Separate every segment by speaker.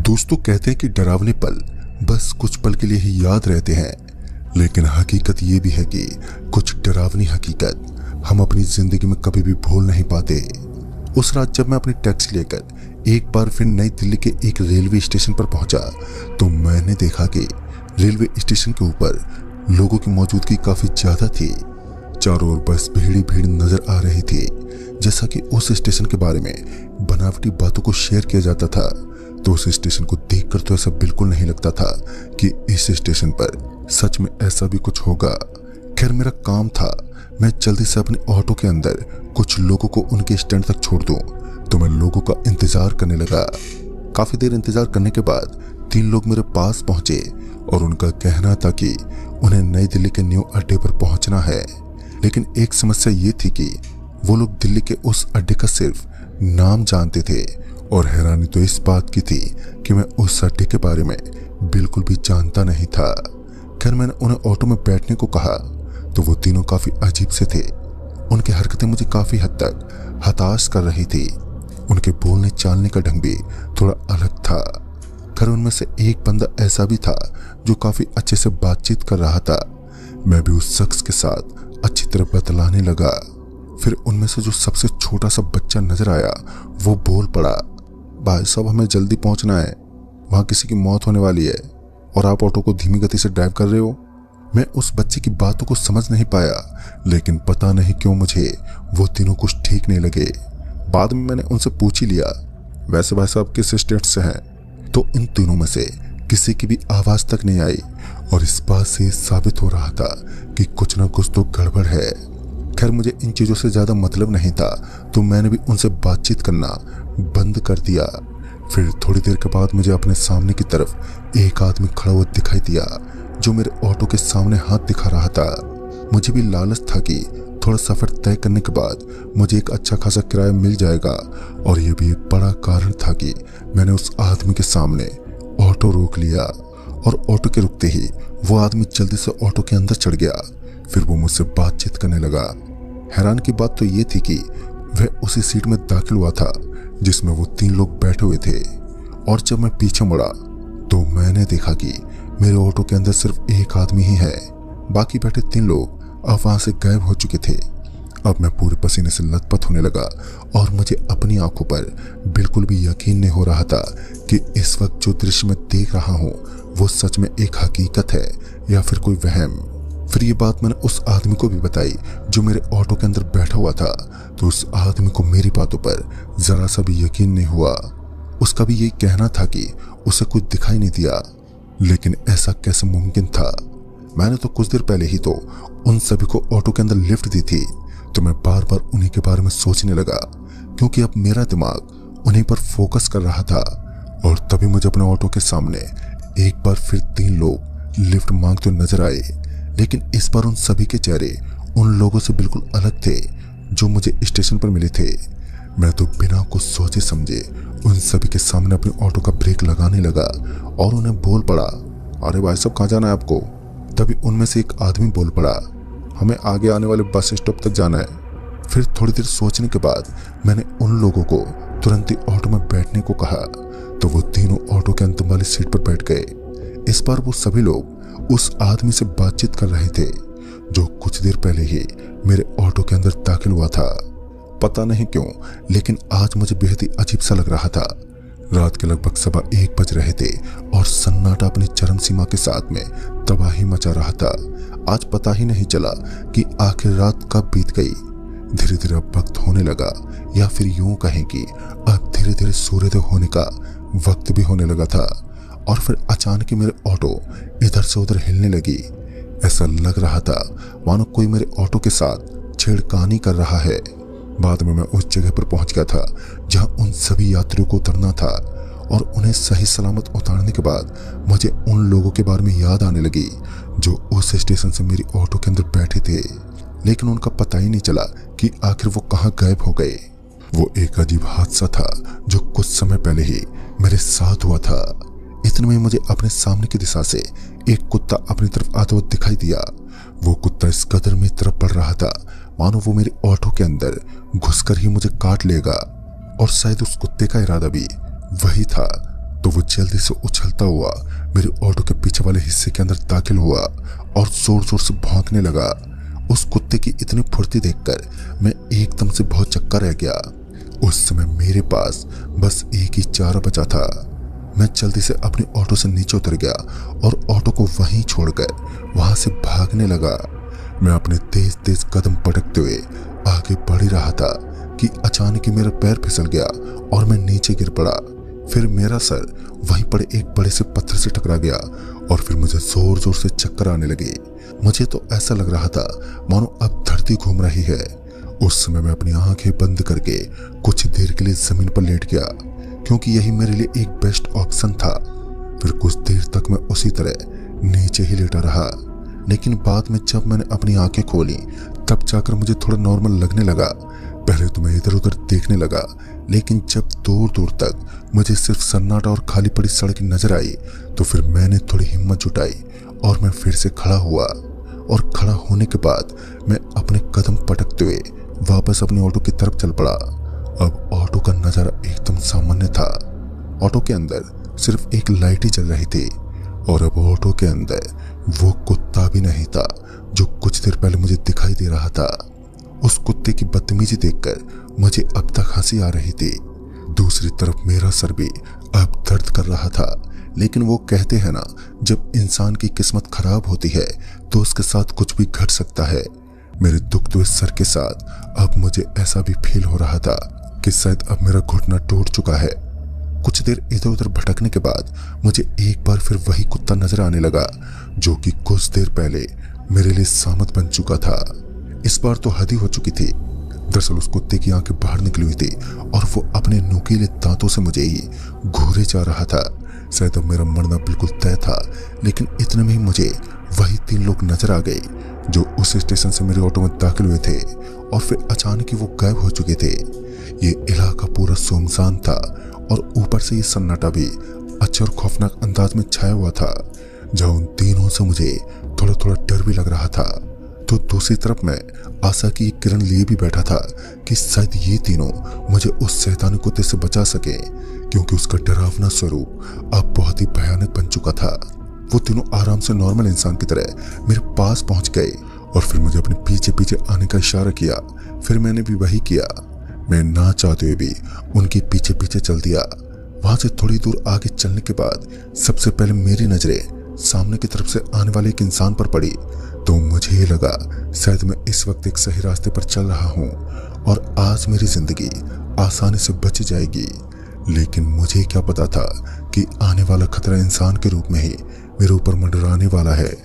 Speaker 1: दोस्तों कहते हैं कि डरावने पल बस कुछ पल के लिए ही याद रहते हैं, लेकिन हकीकत ये भी है कि कुछ डरावनी हकीकत हम अपनी जिंदगी में कभी भी भूल नहीं पाते। उस रात जब मैं अपनी टैक्सी लेकर एक बार फिर नई दिल्ली के एक रेलवे स्टेशन पर पहुंचा तो मैंने देखा कि रेलवे स्टेशन के ऊपर लोगों की मौजूदगी काफी ज्यादा थी। चारों ओर बस भीड़ ही भीड़ नजर आ रही थी। जैसा कि उस स्टेशन के बारे में बनावटी बातों को शेयर किया जाता था, तो उस स्टेशन को देखकर तो ऐसा बिल्कुल नहीं लगता था कि इस स्टेशन पर सच में ऐसा भी कुछ होगा। खैर मेरा काम था, मैं जल्दी से अपने ऑटो के अंदर कुछ लोगों को उनके स्टैंड तक छोड़ दूं, तो मैं लोगों का इंतजार करने लगा। काफी देर इंतजार करने के बाद 3 लोग मेरे पास पहुंचे और उनका कहना था कि उन्हें नई दिल्ली के न्यू अड्डे पर पहुंचना है। लेकिन एक समस्या ये थी कि वो लोग दिल्ली के उस अड्डे का सिर्फ नाम जानते थे और हैरानी तो इस बात की थी कि मैं उस अड्डे के बारे में बिल्कुल भी जानता नहीं था। खैर मैंने उन्हें ऑटो में बैठने को कहा तो वो तीनों काफी अजीब से थे। उनकी हरकतें मुझे काफी हद तक हताश कर रही थी। उनके बोलने चालने का ढंग भी थोड़ा अलग था। खैर उनमें से एक बंदा ऐसा भी था जो काफी अच्छे से बातचीत कर रहा था। मैं भी उस शख्स के साथ अच्छी तरह बतलाने लगा। फिर उनमें से जो सबसे छोटा सा बच्चा नजर आया वो बोल पड़ा, भाई साहब हमें जल्दी पहुंचना है, वहां किसी की मौत होने वाली है और आप ऑटो को धीमी गति से ड्राइव कर रहे हो। मैं उस बच्चे की बातों को समझ नहीं पाया, लेकिन पता नहीं क्यों मुझे वो तीनों कुछ ठीक नहीं लगे। बाद में मैंने उनसे पूछ ही लिया, वैसे भाई साहब किस स्टेट से हैं? तो इन तीनों में से किसी की भी आवाज तक नहीं आई और इस बात से साबित हो रहा था कि कुछ ना कुछ तो गड़बड़ है। खैर मुझे इन चीजों से ज्यादा मतलब नहीं था, तो मैंने भी उनसे बातचीत करना बंद कर दिया। फिर थोड़ी देर के बाद मुझे अपने सामने की तरफ एक आदमी खड़ा हुआ दिखाई दिया जो मेरे ऑटो के सामने हाथ दिखा रहा था। मुझे भी लालच था कि थोड़ा सफर तय करने के बाद मुझे एक अच्छा खासा किराया मिल जाएगा, और यह भी एक बड़ा कारण था कि मैंने उस आदमी के सामने ऑटो रोक लिया और ऑटो के रुकते ही वो आदमी जल्दी से ऑटो के अंदर चढ़ गया। फिर वो मुझसे बातचीत करने लगा। हैरान की बात तो ये थी कि वह उसी सीट में दाखिल हुआ था जिसमें वो 3 लोग बैठे हुए थे, और जब मैं पीछे मुड़ा तो मैंने देखा कि मेरे ऑटो के अंदर सिर्फ एक आदमी ही है। बाकी बैठे 3 लोग अब वहां से गायब हो चुके थे। अब मैं पूरे पसीने से लथपथ होने लगा और मुझे अपनी आंखों पर बिल्कुल भी यकीन नहीं हो रहा था कि इस वक्त जो दृश्य मैं देख रहा हूँ वो सच में एक हकीकत है या फिर कोई वहम। फिर ये बात मैंने उस आदमी को भी बताई जो मेरे ऑटो के अंदर बैठा हुआ था, तो उस आदमी को मेरी बातों पर जरा सा भी यकीन नहीं हुआ। उसका भी यही कहना था कि उसे कुछ दिखाई नहीं दिया, लेकिन ऐसा कैसे मुमकिन था? मैंने तो कुछ देर पहले ही तो उन सभी को ऑटो के अंदर लिफ्ट दी थी, तो मैं बार बार उन्हीं के बारे में सोचने लगा क्योंकि अब मेरा दिमाग उन्हीं पर फोकस कर रहा था। और तभी मुझे अपने ऑटो के सामने एक बार फिर 3 लोग लिफ्ट मांगते नजर आए, लेकिन इस बार उन सभी के चेहरे उन लोगों से बिल्कुल अलग थे जो मुझे स्टेशन पर मिले थे। मैं तो बिना कुछ सोचे समझे उन सभी के सामने अपने ऑटो का ब्रेक लगाने लगा और उन्हें बोल पड़ा, अरे भाई साहब कहाँ जाना है आपको? तभी उनमें से एक आदमी बोल पड़ा, हमें आगे आने वाले बस स्टॉप तक जाना है। फिर थोड़ी देर सोचने के बाद मैंने उन लोगों को तुरंत ही ऑटो में बैठने को कहा, तो वो तीनों ऑटो के अंतिम वाली सीट पर बैठ गए। इस बार वो सभी लोग उस आदमी से बातचीत कर रहे थे जो कुछ देर पहले ही मेरे ऑटो के अंदर दाखिल हुआ था। पता नहीं क्यों, लेकिन आज मुझे बेहद ही अजीब सा लग रहा था। रात के लगभग 1:15 बज रहे थे और सन्नाटा अपनी चरम सीमा के साथ में तबाही मचा रहा था। आज पता ही नहीं चला कि आखिर रात कब बीत गई। धीरे धीरे अब वक्त होने लगा, या फिर यूं कहें कि अब धीरे धीरे सूर्योदय होने का वक्त भी होने लगा था। और फिर अचानक ही मेरे ऑटो इधर से उधर हिलने लगी। ऐसा लग रहा था मानो कोई मेरे ऑटो के साथ छेड़खानी कर रहा है। बाद में मैं उस जगह पर पहुंच गया था जहां उन सभी यात्रियों को उतरना था, और उन्हें सही सलामत उतारने के बाद मुझे उन लोगों के बारे में याद आने लगी जो उस स्टेशन से मेरी ऑटो के अंदर बैठे थे, लेकिन उनका पता ही नहीं चला कि आखिर वो कहाँ गायब हो गए। वो एक अजीब हादसा था जो कुछ समय पहले ही मेरे साथ हुआ था। इतने में मुझे अपने सामने की दिशा से एक कुत्ता अपनी तरफ आता हुआ दिखाई दिया। वो कुत्ता इस कदर में तरफ पड़ रहा था मानो वो मेरे ऑटो के अंदर घुसकर ही मुझे काट लेगा, और शायद उस कुत्ते का इरादा भी वही था। तो वो जल्दी से उछलता हुआ मेरे ऑटो के पीछे वाले हिस्से के अंदर दाखिल हुआ और जोर जोर से भौंकने लगा। उस कुत्ते की इतनी फुर्ती देखकर मैं एकदम से बहुत चक्का रह गया। उस समय मेरे पास बस एक ही चारा बचा था। मैं जल्दी से अपने ऑटो से नीचे उतर गया और ऑटो को वहीं छोड़कर वहां से भागने लगा। मैं अपने तेज तेज कदम पटकते हुए आगे बढ़ ही रहा था कि अचानक ही मेरा पैर फिसल गया और मैं नीचे गिर पड़ा। फिर मेरा सर वहीं पड़े एक बड़े से पत्थर से टकरा गया और फिर मुझे जोर जोर से चक्कर आने लगे। मुझे तो ऐसा लग रहा था मानो अब धरती घूम रही है। उस समय मैं अपनी आंखें बंद करके कुछ देर के लिए जमीन पर लेट गया, क्योंकि यही मेरे लिए एक बेस्ट ऑप्शन था। फिर कुछ देर तक मैं उसी तरह नीचे ही लेटा रहा, लेकिन बाद में जब मैंने अपनी आंखें खोली तब जाकर मुझे थोड़ा नॉर्मल लगने लगा। पहले तो मैं इधर उधर देखने लगा, लेकिन जब दूर दूर तक मुझे सिर्फ सन्नाटा और खाली पड़ी सड़क नजर आई तो फिर मैंने थोड़ी हिम्मत जुटाई और मैं फिर से खड़ा हुआ। और खड़ा होने के बाद मैं अपने कदम पटकते हुए वापस अपने ऑटो की तरफ चल पड़ा। अब ऑटो का नजारा एकदम सामान्य था। ऑटो के अंदर सिर्फ एक लाइट ही जल रही थी और अब ऑटो के अंदर वो कुत्ता भी नहीं था जो कुछ देर पहले मुझे दिखाई दे रहा था। उस कुत्ते की बदतमीजी देखकर मुझे अब तक हंसी आ रही थी। दूसरी तरफ मेरा सर भी अब दर्द कर रहा था, लेकिन वो कहते हैं ना, जब इंसान की किस्मत खराब होती है तो उसके साथ कुछ भी घट सकता है। मेरे दुखते हुए सर के साथ अब मुझे ऐसा भी फील हो रहा था कि शायद अब मेरा घुटना टूट चुका है। कुछ देर इधर उधर भटकने के बाद मुझे एक बार फिर वही कुत्ता नजर आने लगा जो कि कुछ देर पहले मेरे लिए सामत बन चुका था। इस बार तो हद ही हो चुकी थी। दरअसल उस कुत्ते की आंखें बाहर निकली हुई थी और वो अपने नुकीले दांतों से मुझे ही घूरे जा रहा था। शायद अब मेरा मरना बिल्कुल तय था, लेकिन इतने में ही मुझे वही 3 लोग नजर आ गए जो उस स्टेशन से मेरे ऑटो में दाखिल हुए थे और फिर अचानक ही वो गायब हो चुके थे। ये इलाका पूरा सुनसान था और ऊपर से ये सन्नाटा भी अच्छे और खौफनाक अंदाज में छाया हुआ था, जहाँ उन तीनों से मुझे थोड़ा थोड़ा डर भी लग रहा था। तो दूसरी तरफ मैं आशा की एक किरण लिए भी बैठा था कि शायद ये तीनों मुझे उस शैतानी कुत्ते से बचा सके, क्योंकि उसका डरावना स्वरूप अब बहुत ही भयानक बन चुका था। वो तीनों आराम से नॉर्मल इंसान की तरह मेरे पास पहुंच गए और फिर मुझे अपने पीछे पीछे आने का इशारा किया। फिर मैंने भी वही किया। मैं ना चाहते हुए भी उनके पीछे पीछे चल दिया। वहां से थोड़ी दूर आगे चलने के बाद सबसे पहले मेरी नजरें सामने की तरफ से आने वाले एक इंसान पर पड़ी, तो मुझे ये लगा शायद मैं इस वक्त एक सही रास्ते पर चल रहा हूँ और आज मेरी जिंदगी आसानी से बच जाएगी। लेकिन मुझे क्या पता था कि आने वाला खतरा इंसान के रूप में ही मेरे ऊपर मंडराने वाला है।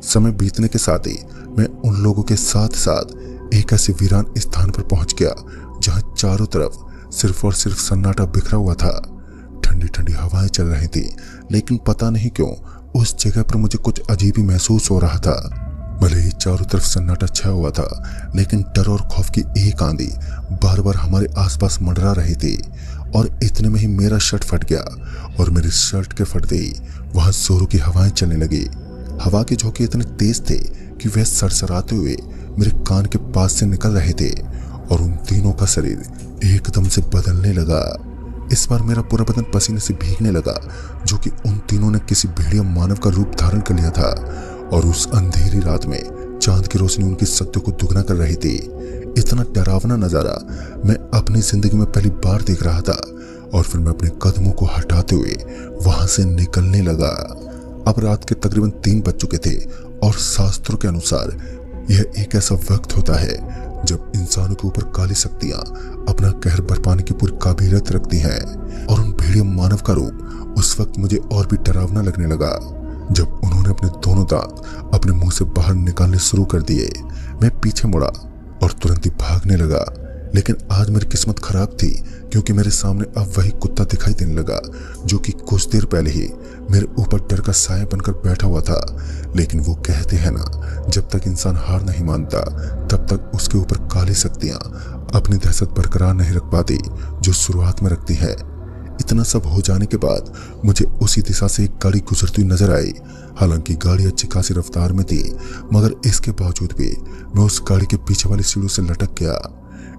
Speaker 1: समय बीतने के साथ ही मैं उन लोगों के साथ साथ एक ऐसे वीरान स्थान पर पहुंच गया जहां चारों तरफ सिर्फ और सिर्फ सन्नाटा बिखरा हुआ था। ठंडी ठंडी हवाएं चल रही थी, लेकिन पता नहीं क्यों उस जगह पर मुझे कुछ अजीब ही महसूस हो रहा था। भले ही चारों तरफ सन्नाटा छाया हुआ था, लेकिन डर और खौफ की एक आंधी बार बार हमारे आसपास मंडरा रही थी। और इतने में ही मेरा शर्ट फट गया और मेरे शर्ट के फटते ही वहां जोरों की हवाएं चलने लगी। हवा के झोंके इतने तेज थे कि वह सरसराते हुए मेरे कान के पास से निकल रहे थे और उन तीनों का शरीर एकदम से बदलने लगा। इस बार मेरा पूरा बदन पसीने से भीगने लगा, जो कि उन तीनों ने किसी भेड़िया मानव का रूप धारण कर लिया था और उस अंधेरी रात में चांद की रोशनी उनकी शक्तियों को दुगना कर रही थी। इतना डरावना नजारा मैं अपनी जिंदगी में पहली बार देख रहा था और फिर मैं अपने कदमों को हटाते हुए वहां से निकलने लगा। अब रात के तकरीबन 3 बज चुके थे और शास्त्रों के अनुसार यह एक ऐसा वक्त होता है जब इंसानों के ऊपर काली शक्तियां अपना कहर बरपाने की पूरी काबिलियत रखती हैं। और उन भेड़िया मानव का रूप उस वक्त मुझे और भी डरावना लगने लगा जब उन्होंने अपने दोनों दांत अपने मुंह से बाहर निकालने शुरू कर दिए। मैं पीछे मुड़ा और तुरंत ही भागने लगा, लेकिन आज मेरी किस्मत खराब थी क्योंकि मेरे सामने अब वही कुत्ता दिखाई देने लगा जो कि कुछ देर पहले ही मेरे ऊपर डर का साया बनकर बैठा हुआ था। लेकिन वो कहते हैं ना, जब तक इंसान हार नहीं मानता तब तक उसके ऊपर काली शक्तियां अपनी दहशत बरकरार नहीं रख पाती जो शुरुआत में रखती है। इतना सब हो जाने के बाद मुझे उसी दिशा से एक गाड़ी गुजरती हुई नजर आई। हालांकि गाड़ी अच्छी खासी रफ्तार में थी, मगर इसके बावजूद भी मैं उस गाड़ी के पीछे वाली सीढ़ी से लटक गया।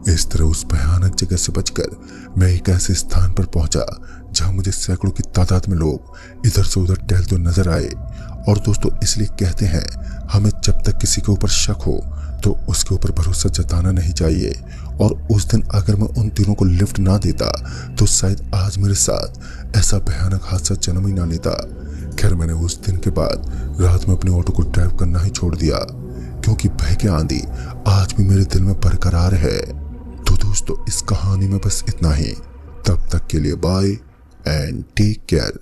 Speaker 1: इस तरह उस भयानक जगह से बचकर मैं एक ऐसे स्थान पर पहुंचा जहां मुझे सैकड़ों की तादाद में लोग इधर से उधर टहलते नजर आए। और दोस्तों, इसलिए कहते हैं हमें जब तक किसी के ऊपर शक हो तो उसके ऊपर भरोसा जताना नहीं चाहिए। और उस दिन अगर मैं उन तीनों को लिफ्ट ना देता तो शायद आज मेरे साथ ऐसा भयानक हादसा जन्म ही ना लेता। खैर, मैंने उस दिन के बाद रात में अपने ऑटो को ड्राइव करना ही छोड़ दिया, क्योंकि भय की आंधी आज भी मेरे दिल में बरकरार है। तो दोस्तों, इस कहानी में बस इतना ही। तब तक के लिए बाय एंड टेक केयर।